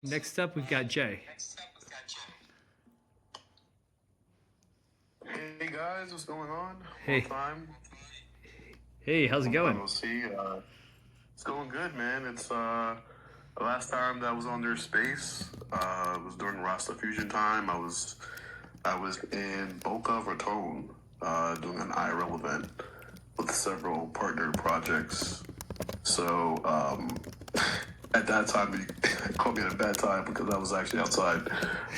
Next up, we've got Jay. Hey guys, what's going on? Hey. Long time. Hey, how's it going? We'll see. It's going good, man. It's the last time that I was on their space. Was during Rasta Fusion time. I was in Boca Raton, doing an IRL event with several partner projects. So at that time, it caught me at a bad time because I was actually outside.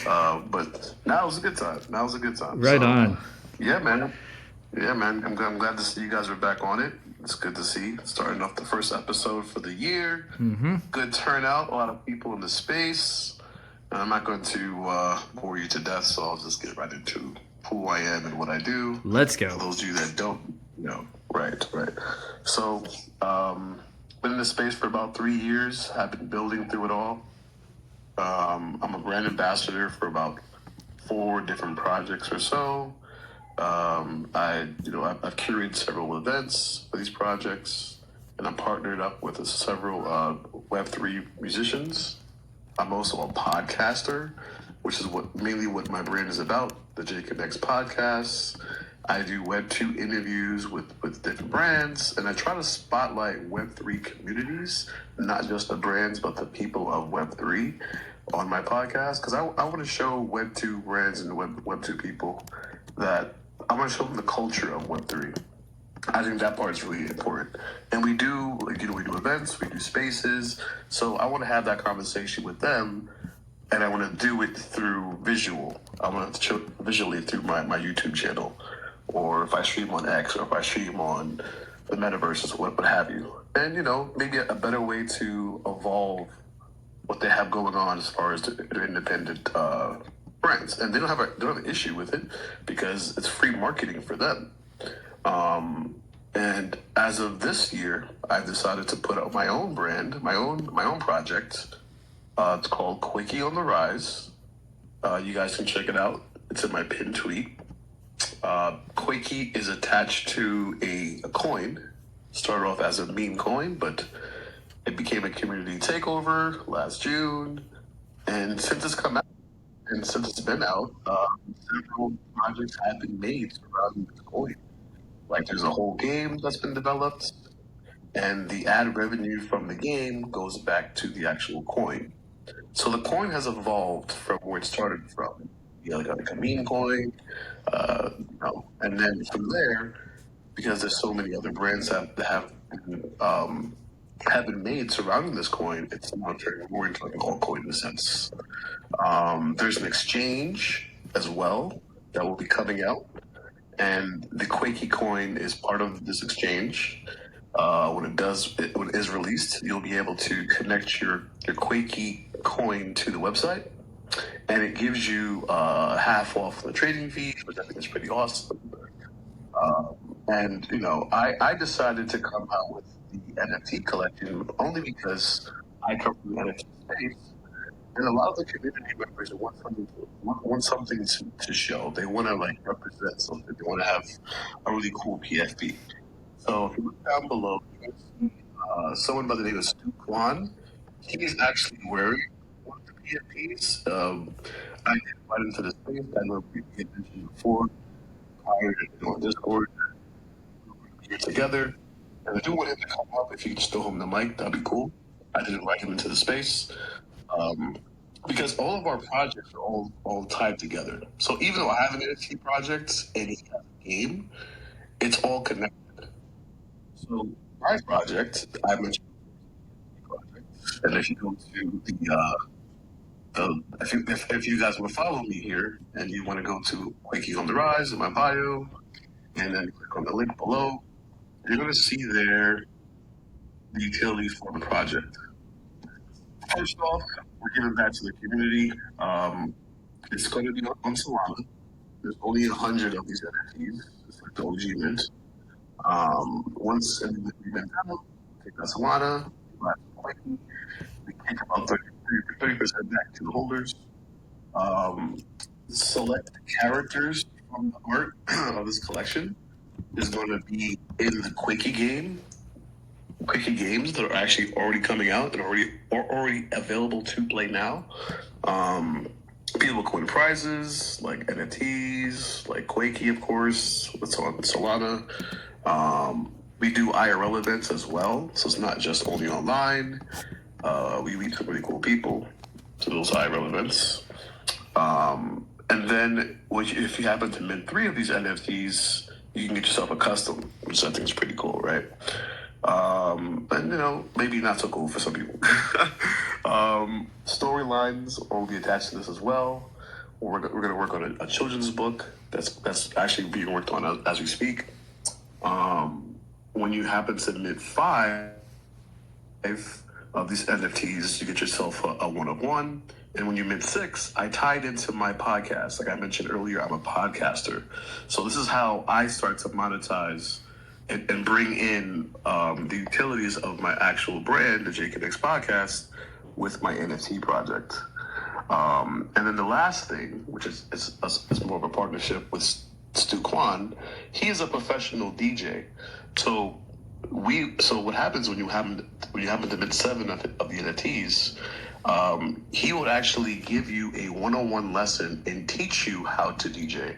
But now was a good time. Right So, on. Yeah, man. Yeah, man. I'm glad to see you guys are back on it. It's good to see. Starting off the first episode for the year. Mm-hmm. Good turnout. A lot of people in the space. And I'm not going to bore you to death, so I'll just get right into who I am and what I do. Let's For go. those of you that don't know. Right. So, been in the space for about 3 years. Have been building through it all. I'm a brand ambassador for about 4 different projects or so. I've curated several events for these projects, and I'm partnered up with several Web3 musicians. I'm also a podcaster, which is mainly what my brand is about, the Jacob X podcast. I do Web2 interviews with different brands, and I try to spotlight Web3 communities, not just the brands, but the people of Web3 on my podcast, because I want to show Web2 brands and Web2 people that I want to show them the culture of Web3. I think that part is really important. And we do events, we do spaces. So I want to have that conversation with them, and I want to do it through visual. I want to show visually through my YouTube channel, or if I stream on X, or if I stream on the metaverse, what have you. And, maybe a better way to evolve what they have going on as far as their independent brands. And they don't have an issue with it because it's free marketing for them. And as of this year, I've decided to put out my own brand, my own project. It's called Quickie on the Rise. You guys can check it out. It's in my pinned tweet. Quickie is attached to a coin. Started off as a meme coin, but it became a community takeover last June. And since it's come out, and since it's been out, several projects have been made surrounding the coin. Like there's a whole game that's been developed, and the ad revenue from the game goes back to the actual coin. So the coin has evolved from where it started from. Like a meme coin, and then from there, because there's so many other brands that have been made surrounding this coin, it's now turning more into like an altcoin in a sense. There's an exchange as well that will be coming out, and the Quakey coin is part of this exchange. When it is released, you'll be able to connect your Quakey coin to the website, and it gives you half off the trading fees, which I think is pretty awesome. And I decided to come out with the NFT collection only because I come from the NFT space, and a lot of the community members want something to show. They want to like represent something. They want to have a really cool PFP. So if you look down below, you can see someone by the name of Stu Kwan. He is actually wearing one of the PFPs. I invited him to the space. I know we had mentioned before. Prior to on Discord, here together. And I do want him to come up. If you could just throw him the mic, that'd be cool. I did invite him into the space. Because all of our projects are all tied together. So even though I have an NFT project and he has a game, it's all connected. So my project, I mentioned, and if you go to if you guys want to follow me here and you want to go to Quakey on the Rise in my bio, and then click on the link below, you're going to see there the utilities for the project. First off, we're giving back to the community. It's going to be on Solana. There's only 100 of these NFTs. It's like the OG mint. Once we've been done, take that Solana, we take about 30% back to the holders. Select characters from the art of this collection is going to be in the Quickie game Quickie games that are actually already coming out and already available to play now. People can win prizes like NFTs, like Quakey, of course. What's on Solana? We do IRL events as well, so it's not just only online. We meet some really cool people to those IRL events. And then if you happen to mint 3 of these NFTs, you can get yourself a custom, which I think is pretty cool, right? And maybe not so cool for some people. Storylines will be attached to this as well. We're going to work on a children's book that's actually being worked on as we speak. When you happen to mint 5 of these NFTs, you get yourself a one-of-one. And when you mint 6, I tied into my podcast. Like I mentioned earlier, I'm a podcaster. So this is how I start to monetize and bring in the utilities of my actual brand, the Jake and X podcast, with my NFT project. And then the last thing, which is more of a partnership with Stu Kwan, he is a professional DJ. So what happens when you happen to mint 7 of the NFTs? He would actually give you a one-on-one lesson and teach you how to DJ.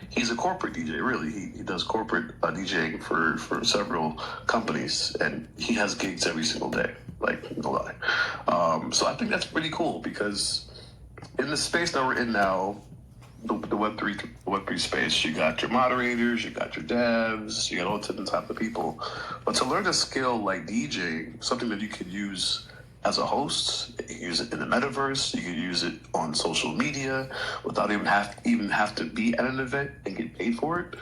He's a corporate DJ, really. He does corporate DJing for several companies, and he has gigs every single day, like, no lie. So I think that's pretty cool because in the space that we're in now, the Web3 space, you got your moderators, you got your devs, you got all different types of people. But to learn a skill like DJing, something that you could use as a host, you can use it in the metaverse, you can use it on social media without even have to be at an event and get paid for it.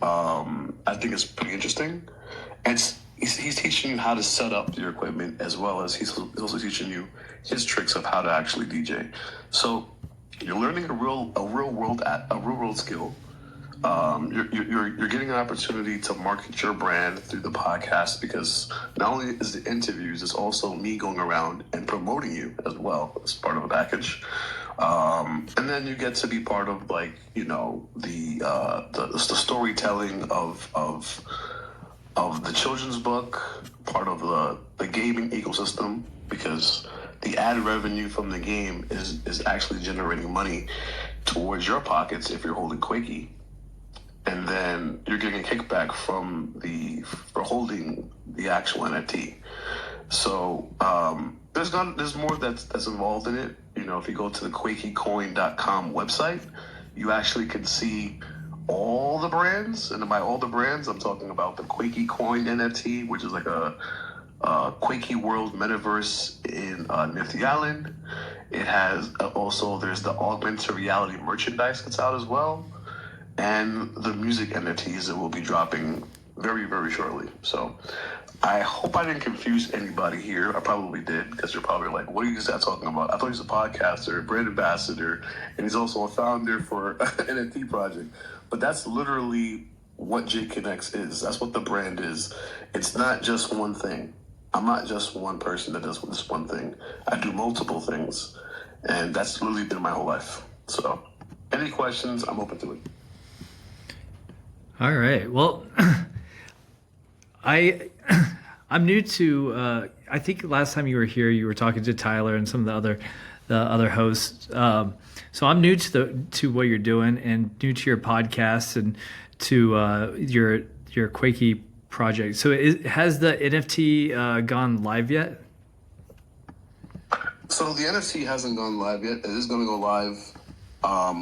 I think it's pretty interesting. And he's teaching you how to set up your equipment as well as he's also teaching you his tricks of how to actually DJ. So you're learning a real world skill. You're getting an opportunity to market your brand through the podcast because not only is the interviews, it's also me going around and promoting you as well as part of a package. And then you get to be part of the storytelling of the children's book, part of the gaming ecosystem, because the ad revenue from the game is actually generating money towards your pockets if you're holding Quakey. And then you're getting a kickback for holding the actual NFT. So there's more that's involved in it. If you go to the QuakeyCoin.com website, you actually can see all the brands. And by all the brands, I'm talking about the Quakey Coin NFT, which is like a Quakey World Metaverse in Nifty Island. It has there's the augmented reality merchandise that's out as well. And the music NFTs that will be dropping very, very shortly. So I hope I didn't confuse anybody here. I probably did, because you're probably like, what are you guys talking about? I thought he's a podcaster, brand ambassador, and he's also a founder for an NFT project. But that's literally what JConnects is. That's what the brand is. It's not just one thing. I'm not just one person that does this one thing. I do multiple things. And that's literally been my whole life. So any questions, I'm open to it. All right. Well, I'm new to. I think last time you were here, you were talking to Tyler and some of the other hosts. So I'm new to what you're doing and new to your podcast and to your Quakey project. So has the NFT gone live yet? So the NFT hasn't gone live yet. It is going to go live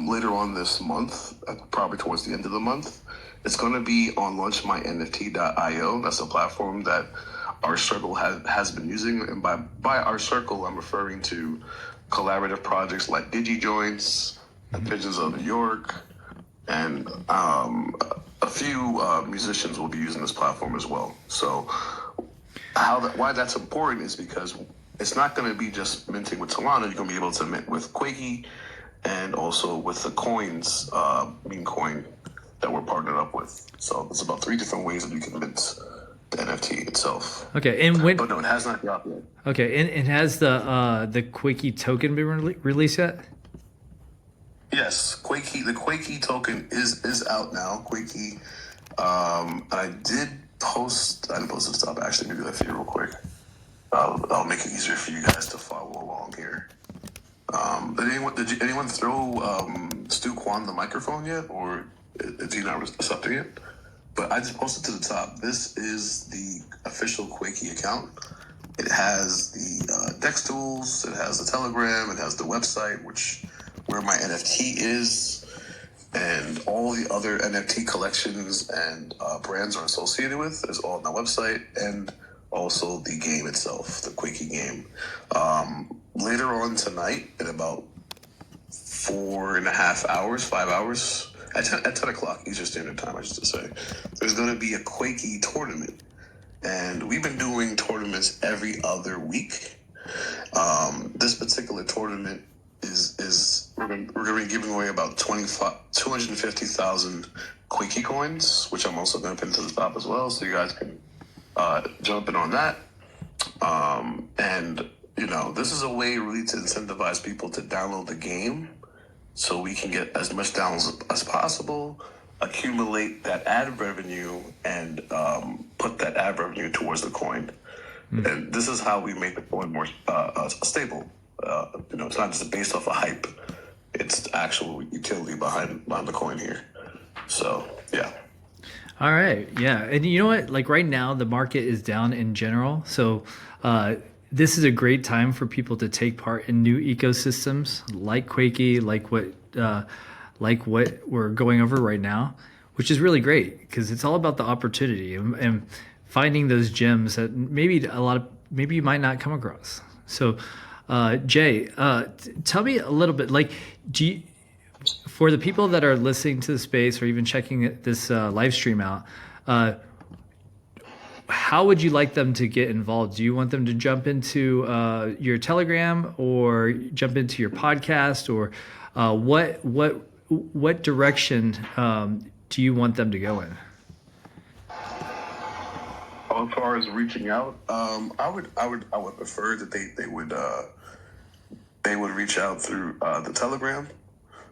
later on this month, probably towards the end of the month. It's going to be on launchmynft.io. That's the platform that our circle has been using. And by our circle, I'm referring to collaborative projects like DigiJoints, Pigeons of New York, and a few musicians will be using this platform as well. So why that's important is because it's not going to be just minting with Solana. You're going to be able to mint with Quakey and also with the coins, Meme Coin, that we're partnered up with. So there's about 3 different ways that you can mint the NFT itself. Okay, but no, it has not dropped yet. Okay, and has the Quakey token been released yet? Yes, the Quakey token is out now. Quakey, I did I didn't post it to the top. Actually, let me do that for you real quick. I'll make it easier for you guys to follow along here. Did anyone throw Stu Kwan the microphone yet, or is he not accepting it? But I just posted to the top. This is the official Quakey account. It has the Dex tools, it has the Telegram, it has the website, where my NFT is, and all the other NFT collections and brands are associated with is all on the website, and also the game itself, the Quakey game. Later on tonight, in about 4.5 hours, 5 hours, at 10 o'clock Eastern Standard Time, I should say, there's going to be a Quakey tournament. And we've been doing tournaments every other week. This particular tournament is we're going to be giving away about 250,000 Quakey coins, which I'm also going to pin to the top as well, so you guys can jump in on that. And this is a way really to incentivize people to download the game, so we can get as much downloads as possible, accumulate that ad revenue, and put that ad revenue towards the coin. And this is how we make the coin more stable. It's not just based off a hype. It's the actual utility behind the coin here. So, yeah. All right. Yeah. And you know what? Like right now, the market is down in general. So this is a great time for people to take part in new ecosystems like Quakey, like what we're going over right now, which is really great because it's all about the opportunity and finding those gems that maybe you might not come across. So, Jay, tell me a little bit, like, for the people that are listening to the space or even checking this live stream out, how would you like them to get involved? Do you want them to jump into your Telegram or jump into your podcast, or what direction do you want them to go in? As far as reaching out, I would prefer that they would reach out through the Telegram.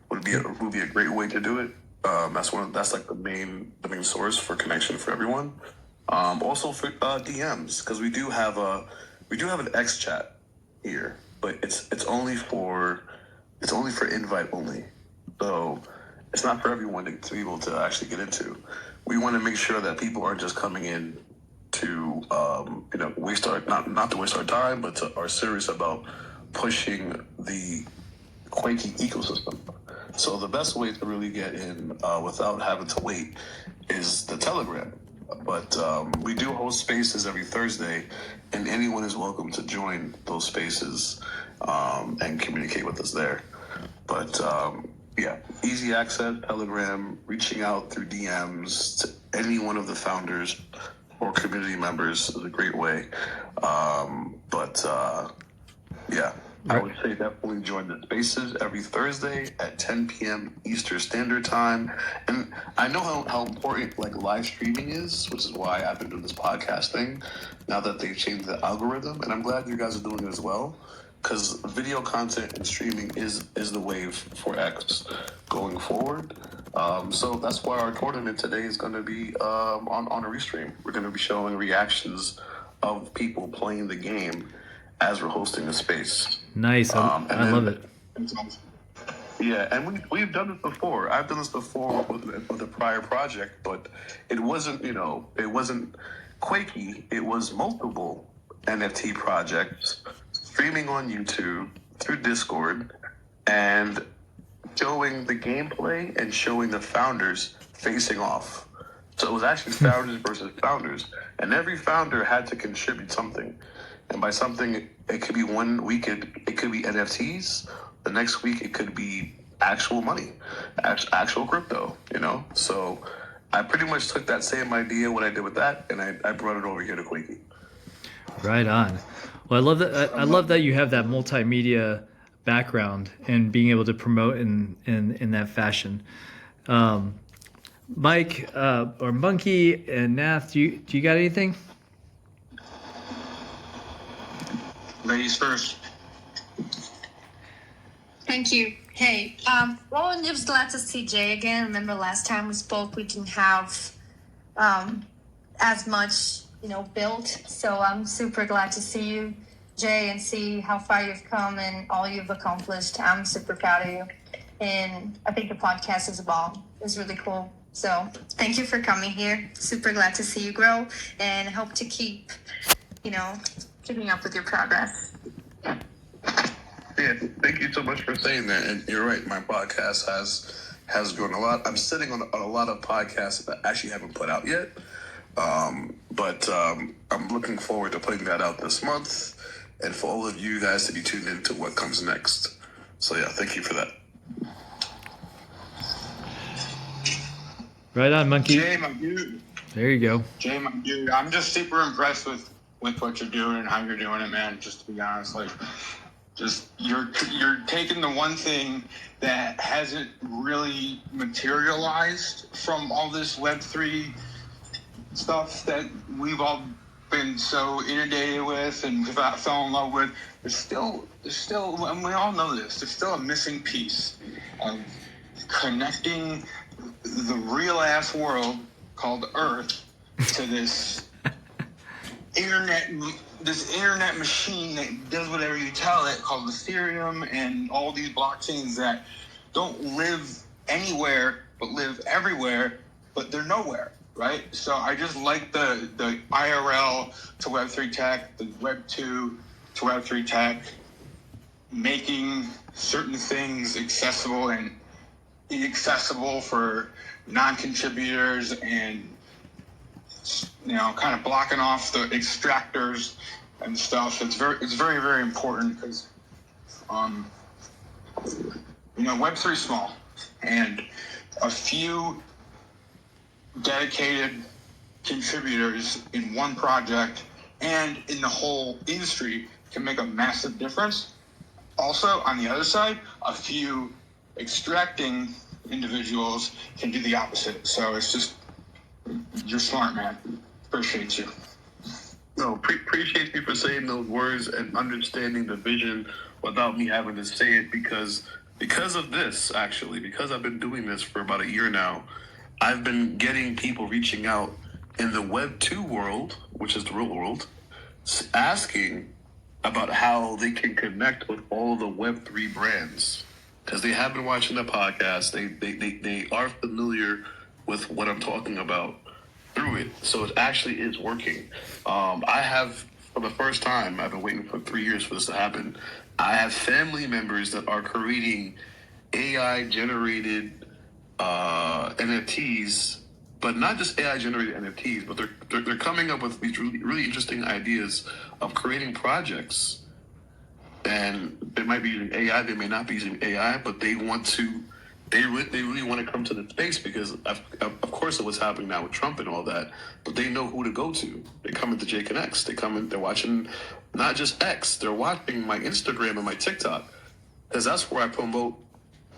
Would be a great way to do it. That's like the main source for connection for everyone. Also for DMs, because we do have an X chat here, but it's only for invite only. So it's not for everyone to be able to actually get into. We want to make sure that people aren't just coming in to not to waste our time, but are serious about pushing the Quakey ecosystem. So the best way to really get in without having to wait is the Telegram. But we do host spaces every Thursday, and anyone is welcome to join those spaces and communicate with us there. But easy access, Telegram, reaching out through DMs to any one of the founders or community members is a great way. I would say definitely join the spaces every Thursday at 10 p.m. Eastern Standard Time. And I know how important like live streaming is, which is why I've been doing this podcast thing now that they've changed the algorithm. And I'm glad you guys are doing it as well, because video content and streaming is the wave for X going forward. So that's why our tournament today is going to be on a restream. We're going to be showing reactions of people playing the game as we're hosting the space. Nice. I love it. Yeah, and we've done it before. I've done this before with a prior project, but it wasn't Quakey. It was multiple NFT projects streaming on YouTube through Discord and showing the gameplay and showing the founders facing off. So it was actually founders versus founders, and every founder had to contribute something. And by something, it could be 1 week, it could be NFTs. The next week, it could be actual money, actual crypto, So I pretty much took that same idea, what I did with that, and I brought it over here to Quakey. Right on. Well, I love that. I love that you have that multimedia background and being able to promote in that fashion. Mike or Monkey and Nath, do you got anything? Ladies first. Thank you. Hey, well, I'm just glad to see Jay again. Remember last time we spoke, we didn't have as much, built. So I'm super glad to see you, Jay, and see how far you've come and all you've accomplished. I'm super proud of you. And I think the podcast is a bomb. It's really cool. So thank you for coming here. Super glad to see you grow and hope to keep, keeping up with your progress. Yeah, thank you so much for saying that. And you're right, my podcast has grown a lot. I'm sitting on a lot of podcasts that I actually haven't put out yet. But I'm looking forward to putting that out this month, and for all of you guys to be tuned into what comes next. So yeah, thank you for that. Right on, Monkey. Jay, my dude. There you go. Jay, my dude. I'm just super impressed with what you're doing and how you're doing it, man. Just to be honest, just you're taking the one thing that hasn't really materialized from all this Web3 stuff that we've all been so inundated with and fell in love with. There's still, and we all know this, there's still a missing piece of connecting the real ass world called Earth to this internet machine that does whatever you tell it, called Ethereum, and all these blockchains that don't live anywhere but live everywhere, but they're nowhere. Right, so I just like the IRL to Web3 tech, the Web2 to Web3 tech, making certain things accessible and inaccessible for non-contributors, and kind of blocking off the extractors and stuff. It's very very important because Web3 is small, and a few dedicated contributors in one project and in the whole industry can make a massive difference. Also, on the other side, a few extracting individuals can do the opposite. So it's just, you're smart, man. Appreciate you. No, appreciate you for saying those words and understanding the vision without me having to say it, because of this, actually, because I've been doing this for about a year now, I've been getting people reaching out in the Web 2 world, which is the real world, asking about how they can connect with all the Web 3 brands, because they have been watching the podcast. They are familiar with what I'm talking about through it. So it actually is working. I have, for the first time, I've been waiting for 3 years for this to happen. I have family members that are creating AI-generated NFTs, but not just AI-generated NFTs, but they're coming up with these really interesting ideas of creating projects. And they might be using AI, they may not be using AI, but they really want to come to the space because of course of what's happening now with Trump and all that, but they know who to go to. They come into JConnects, they're watching not just X, they're watching my Instagram and my TikTok, because that's where I promote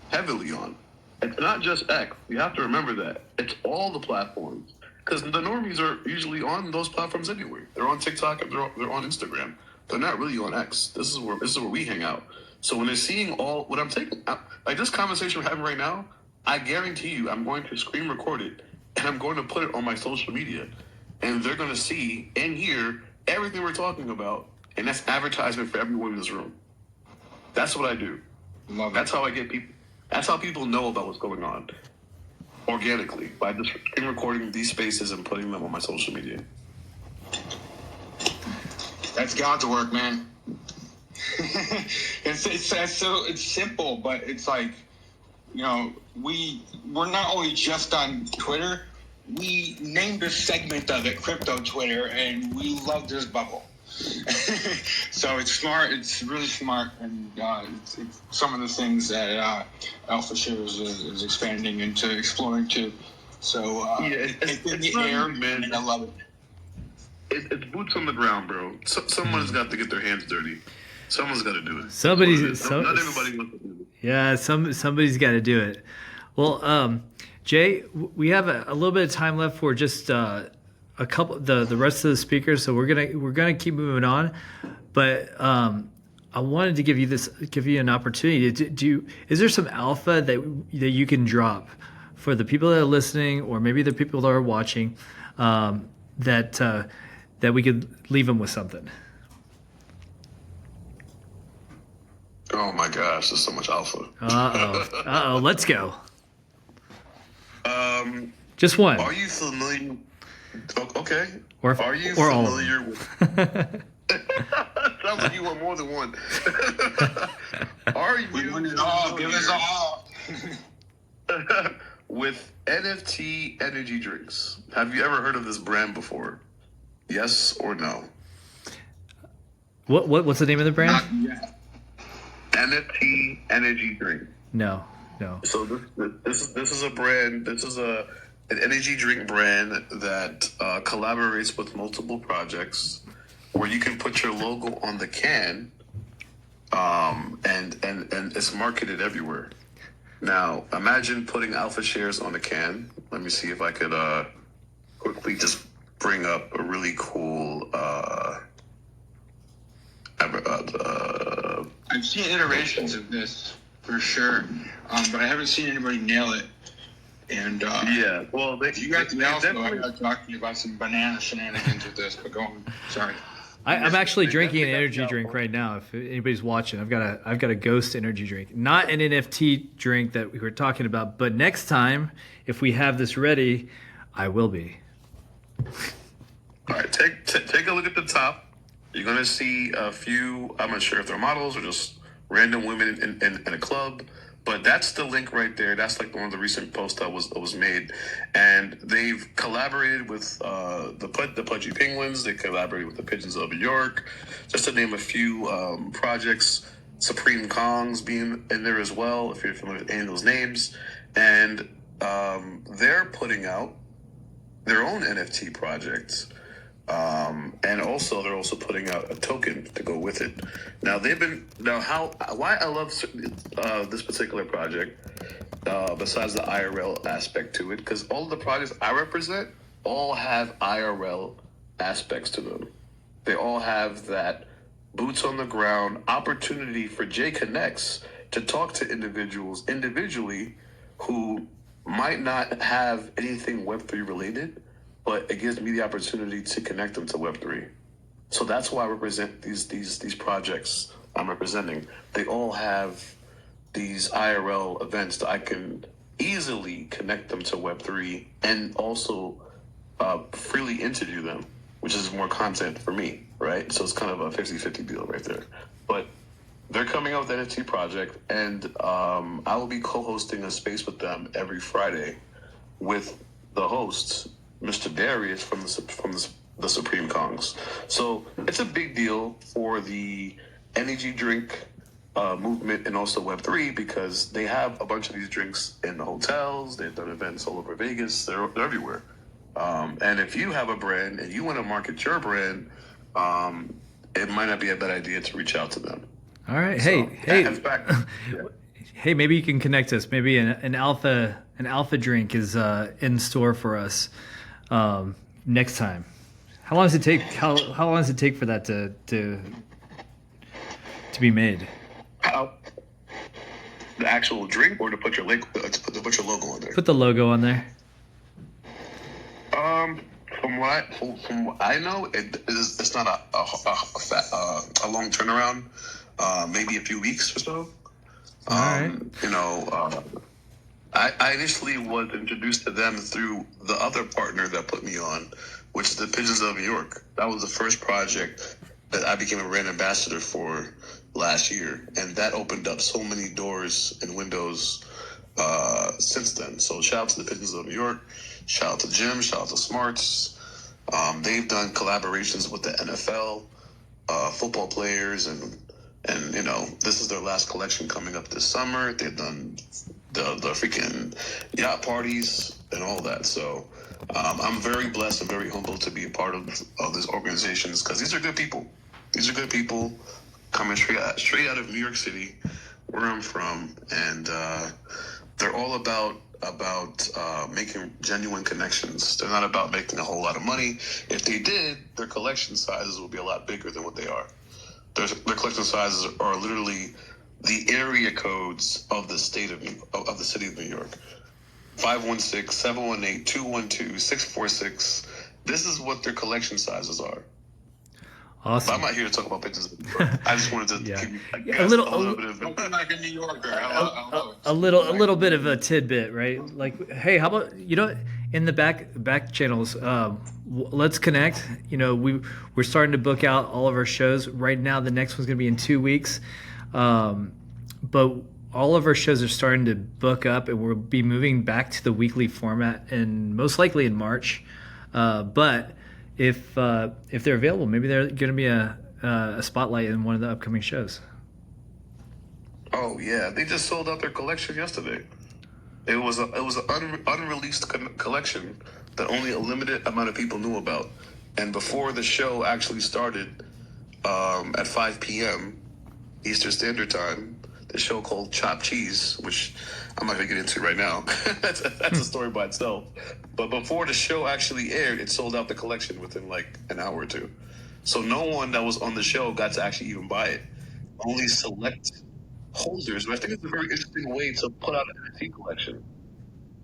heavily on. It's not just X. You have to remember that. It's all the platforms. Because the normies are usually on those platforms anyway. They're on TikTok and they're on Instagram. They're not really on X. This is where we hang out. So when they're seeing all what I'm taking, like this conversation we're having right now, I guarantee you I'm going to screen record it and I'm going to put it on my social media. And they're going to see and hear everything we're talking about. And that's advertisement for everyone in this room. That's what I do. Love it. That's how I get people. That's how people know about what's going on organically, by just recording these spaces and putting them on my social media. That's God's work, man. It's simple, but it's like, we're not only just on Twitter. We named a segment of it Crypto Twitter, and we love this bubble. So it's smart. It's really smart, and it's some of the things that Alpha Shares is expanding into exploring too. So it's in the air, man, and I love it. It's boots on the ground, bro. Someone's got to get their hands dirty. Someone's got to do it. Not everybody wants to do it. Yeah, somebody's got to do it. Well, Jay, we have a little bit of time left for just a couple the rest of the speakers, so we're gonna keep moving on. But I wanted to give you an opportunity. Is there some alpha that you can drop for the people that are listening, or maybe the people that are watching, that we could leave them with something. Oh my gosh, there's so much alpha. Let's go. Um, Just one. are you familiar? Okay. Are you or all of familiar them. with? Sounds like you want more than one. Are you We want it all. Give us all. with NFT energy drinks? Have you ever heard of this brand before? Yes or no? What's the name of the brand? Not yet. NFT energy drink. No. So this is a brand. This is an energy drink brand that collaborates with multiple projects, where you can put your logo on the can, and it's marketed everywhere. Now imagine putting Alpha shares on a can. Let me see if I could quickly just bring up a really cool. I've seen iterations of this for sure, but I haven't seen anybody nail it. And Yeah, well, if you got the alpha, I got to talk to you about some banana shenanigans with this. But go on. Sorry. I'm actually drinking an definitely energy got the drink right now. If anybody's watching, I've got a Ghost energy drink, not an NFT drink that we were talking about. But next time, if we have this ready, I will be. All right, take a look at the top. You're gonna see a few. I'm not sure if they're models or just random women in a club, but that's the link right there. That's like one of the recent posts that was made, and they've collaborated with the Pudgy Penguins. They collaborated with the Pigeons of New York, just to name a few projects. Supreme Kongs being in there as well, if you're familiar with any of those names, and they're putting out their own NFT projects. And also they're also putting out a token to go with it. Now why I love this particular project, besides the IRL aspect to it, because all of the projects I represent all have IRL aspects to them. They all have that boots on the ground opportunity for J Connects to talk to individuals individually who might not have anything Web3 related, but it gives me the opportunity to connect them to Web3. So that's why I represent these projects I'm representing. They all have these IRL events that I can easily connect them to Web3 and also freely interview them, which is more content for me, right? So it's kind of a 50-50 deal right there. But they're coming out with an NFT project, and I will be co-hosting a space with them every Friday with the hosts, Mr. Darius from the Supreme Kongs. So it's a big deal for the energy drink movement and also Web3, because they have a bunch of these drinks in the hotels. They've done events all over Vegas. They're everywhere. And if you have a brand and you want to market your brand, it might not be a bad idea to reach out to them. All right. So, Hey. yeah. Hey, maybe you can connect us. Maybe an alpha drink is in store for us next time. How long does it take? How long does it take for that to be made? The actual drink, or to put your logo on there? Put the logo on there. From what I know, it's not a long turnaround. Maybe a few weeks or so. All right. I initially was introduced to them through the other partner that put me on, which is the Pigeons of New York. That was the first project that I became a brand ambassador for last year, and that opened up so many doors and windows since then. So shout out to the Pigeons of New York, shout out to Jim, shout out to Smarts. They've done collaborations with the NFL, football players, and this is their last collection coming up this summer. They've done the freaking yacht parties and all that. So I'm very blessed and very humbled to be a part of these organizations, because these are good people. These are good people coming straight out of New York City, where I'm from, and they're all about making genuine connections. They're not about making a whole lot of money. If they did, their collection sizes would be a lot bigger than what they are. Their collection sizes are literally the area codes of the state of the city of New York. 516-718-212-646. this is what their collection sizes are. But Awesome. I'm not here to talk about pictures. I just wanted to Yeah. give you A little- a little bit of Looking like a New Yorker. I love it. a little bit of a tidbit, right? Like, hey, how about in the back channels, let's connect. We're starting to book out all of our shows right now. The next one's going to be in 2 weeks, but all of our shows are starting to book up, and we'll be moving back to the weekly format, and most likely in March. But if they're available, maybe they're going to be a spotlight in one of the upcoming shows. Oh yeah, they just sold out their collection yesterday. It was an unreleased collection that only a limited amount of people knew about. And before the show actually started, at 5 p.m. Eastern Standard Time, the show called Chopped Cheese, which I'm not gonna get into right now. that's a story by itself. But before the show actually aired, it sold out the collection within like an hour or two. So no one that was on the show got to actually even buy it. Only select holders. And I think it's a very interesting way to put out an NFT collection.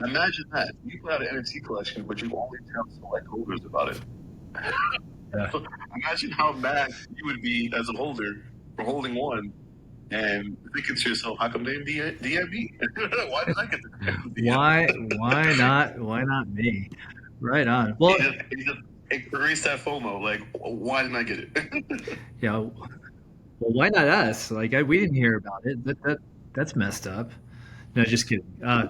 Imagine that. You put out an NFT collection, but you only tell select holders about it. Yeah. Imagine how mad you would be as a holder for holding one and thinking to yourself, how come they didn't DM me? Why did I get the Why not me? Right on. Well, it creates that FOMO. Like, why didn't I get it? yeah. Well, why not us? Like, we didn't hear about it. That's messed up. No, just kidding. You gotta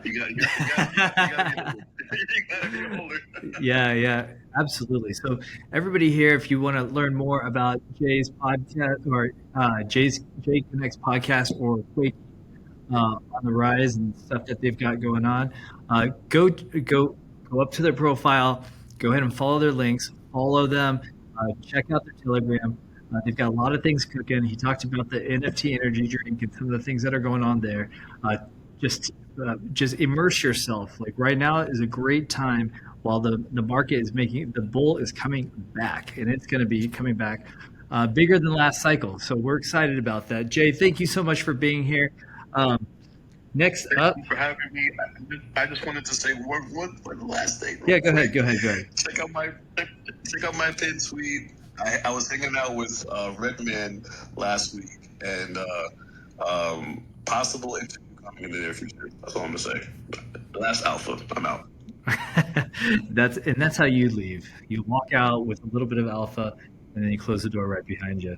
be a holder. Yeah, absolutely. So, everybody here, if you want to learn more about Jay's podcast or Jay Connects podcast or Quake on the rise and stuff that they've got going on, go up to their profile, go ahead and follow their links, follow them, check out their Telegram. They've got a lot of things cooking. He talked about the NFT energy drink and some of the things that are going on there. Just just immerse yourself. Like right now is a great time while the market is the bull is coming back, and it's going to be coming back bigger than last cycle. So we're excited about that. Jay, thank you so much for being here. Next up, Thank you for having me. I just wanted to say one the last thing. Yeah, go ahead. Check out my pin tweet. I was hanging out with Redman last week, and possible interview coming in the near future. That's all I'm gonna say. Last alpha. I'm out. That's how you leave. You walk out with a little bit of alpha, and then you close the door right behind you.